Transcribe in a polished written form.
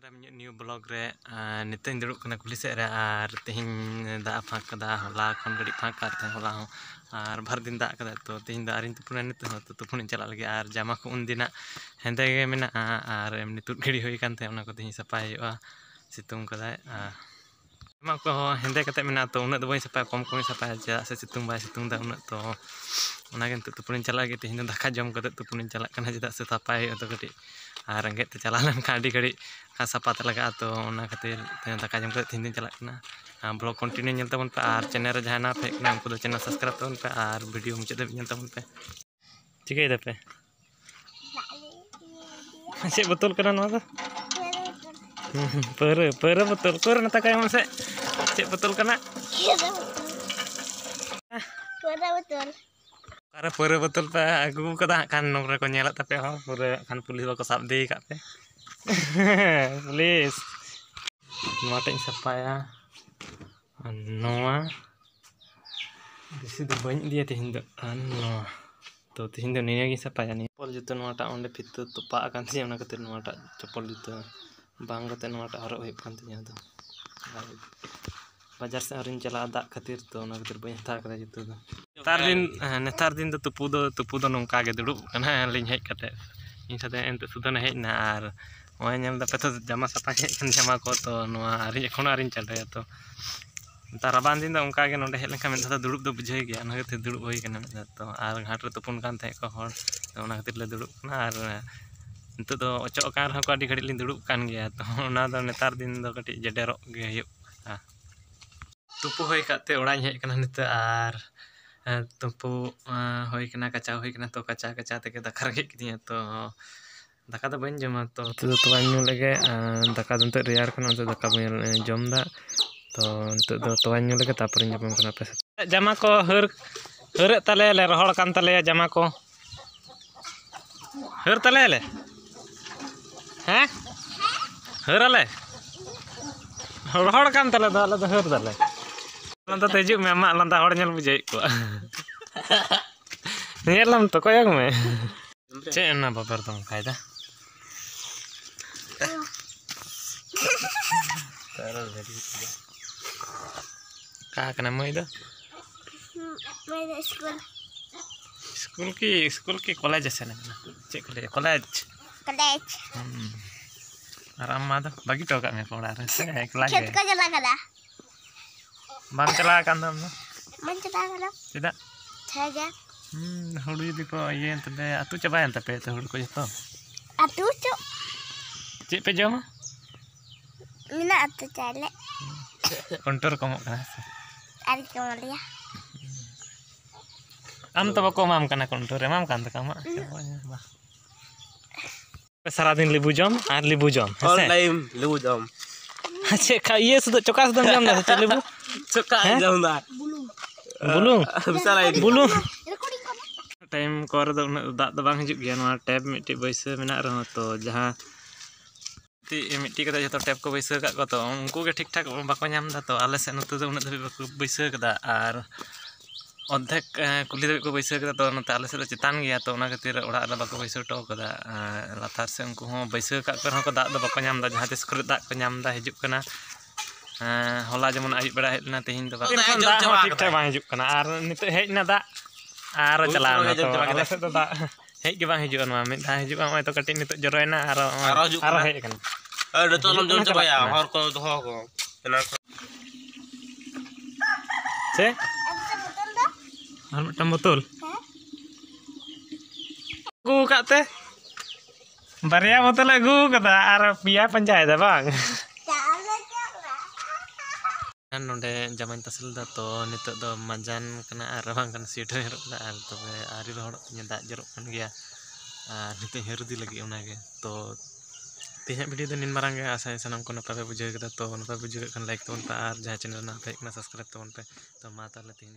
new blog रे नितिन दुड़ुब कना कुली सेद रे और तिहिन दा फाँक कदा होला खन गड़ी फाँक करते होला हो और भर दिन दा कदा तो तिहिन दा आरिन तुपुना नित हो तो तुपुन चला लगे और जामा को उन दिना हेंदे गे मेना और एमनी तुद घड़ी होई कानते ओना को तिहिन सफाई हुआ सितुंग कदा जामा को हेंदे कते मेना तो उन दो बई सफाई कम कम सफाई चेदा से सितुंग बाय सितुंग दा उन तो ओनागे तुपुन चला लगे तिहिन दाका जम कते तुपुन चला कना चेदा से सफाई तो कटी और रेंगे ते चला लेन का घड़ी सफात लगा तो खातिर दाका जम कर तीन दिन चलना ब्लॉग कंटिन्यू नेल तबन पे और चैनल जहाँ ना पे उनको तो चैनल सब्सक्राइब तबन पे और वीडियो मुचाद नेल तबन पे चिकाई दा पे चे बोतल कना नवा दो पर बोतल कर ना तका हम से चे बोतल कना पर बोतल पे आगू कदा खान नोरे को नेला तपे हो पूरे खान पुलिस को साब दे का पे पुलिस नोटिंग सफाया नोआ दिसी दो बन दिया तिहिन दो नोआ तो तिहिन दो निया गी सफाया नि चप्पल जुतो नोटा ओंडे फित तोपा कान ति ओना खातिर नोटा चप्पल जुतो बांग कते नोटा हरक होय कान ति दो बाजार से हरिन चला दा खातिर तो ओना खातिर बई हता कदा जुतो दो नेतार दिन तो तुपु दो नोंका गे दुड़ुब कना लिंग हेज कते इन साथे एंते सुधन हेज ना और ओय नेल दा पे तो जामा सफा हेज कन जामा को तो नोआ आरि एखोनो आरिन चलाया तो ताराबान दिन दा उनका गे नोंडे हेज लेखा मेन दुड़ुब दो बुझाई गया ओना खातिर दुड़ुब होई कना तो और घाट रे तुपुन कान थे को हर ओना खातिर ले दुड़ुब कना और नितो दो ओचो कान रह को आडी घड़ी लिंग दुड़ुब कान गया तो ओना दो नेतार दिन दो कटी जडेरो गे हुयो तुपु होई काते ओड़ा हेज कना नितो और तुपु होई कना कचा होई कना तो कचा कचा ते दाका रगे किदिया तो दाका तो बन जमा तो तो न्यू लगे दाका दंते रियार कना तो दाका बन जम दा तो नितो दो तो न्यू लगे तापर जम कना पे जामा को हर तले ले रहड़ कान तले जामा को हर तले ले हैं हर आले रहड़ कान तले दो आले दो हर तले लंदा तेजु में अमा लंदा हड़ नेल बुझाई को नेलम तो कोयग में चे ना बाबर दम कायदा तारा रेडी का कना मई दो स्कूल की कॉलेज से ना चे कॉलेज आराम मा दो बागी तो का में कोड़ा रे से एकला गे खेत को चला कदा बाम चला कान दम ना मन चला कदा सीधा छागा हुडू यदि को ये तबे अतु चबायन तपे तो हुडू को जतो अतु चो चे पे जमा मिना अतु चाले कंट्रोल कम कना आरि कम लिया आम तो बको माम कना कंट्रोल माम कान तका मा सारा दिन लिबू जम और लिबू जम ऑल टाइम लिबू जम अच्छा खा ये सुद चोका सुदम जम ना चे लिबू चोका जम दा बुलुंग बुलुंग टाइम कर दो दा दो बांग हिजुग गया नोआ टैब मिट्टी बैसे मेना रहो तो जहां मिट्टी कदा जतो टैब को बैसे का को तो उनको के ठीक ठाक बाको नाम दा तो आले से नते दो उन धबी बाको बैसे कदा और अधेक कुली धबी को बैसे कदा तो नते आले से तो चितान गया तो ओना खातिर ओड़ा रे बाको बैसे टो कदा लातार से उनको हो बैसे का कर को दा दो बाको नाम दा जहां तिस करे दा को नाम दा हिजुग कना होला जमन आयु बड़ा हेजना तिहिन दो ठीक ठाक बां हिजुग कना और निते हेजना दा और चला तो आले से तो दा हेज के बां हिजुग नवा मिद दा हिजुग ओय तो कटी निते जरोयना और हेज कना डतलम जम चबाया हर को दोहो को एना से और मिटम बोतल गु काते बारिया बोतल गु कदा और पिया पंचायत है बांग नोंडे जमाइन तसल दा तो नितो दो मजान कना और बांग कना सीट हेरो दा और तबे आरि रहड़ तिया दा जरो कन गया और नितो हेरुदी लगी ओनागे तो तेज वीडियो तो निन मारंग आशा सामान को नपाय बुझे तो नपाय बुझे लाइक तबन पे और जहाँ चैनल ना पे सब्सक्राइब तबन पे तो मा ताले तेज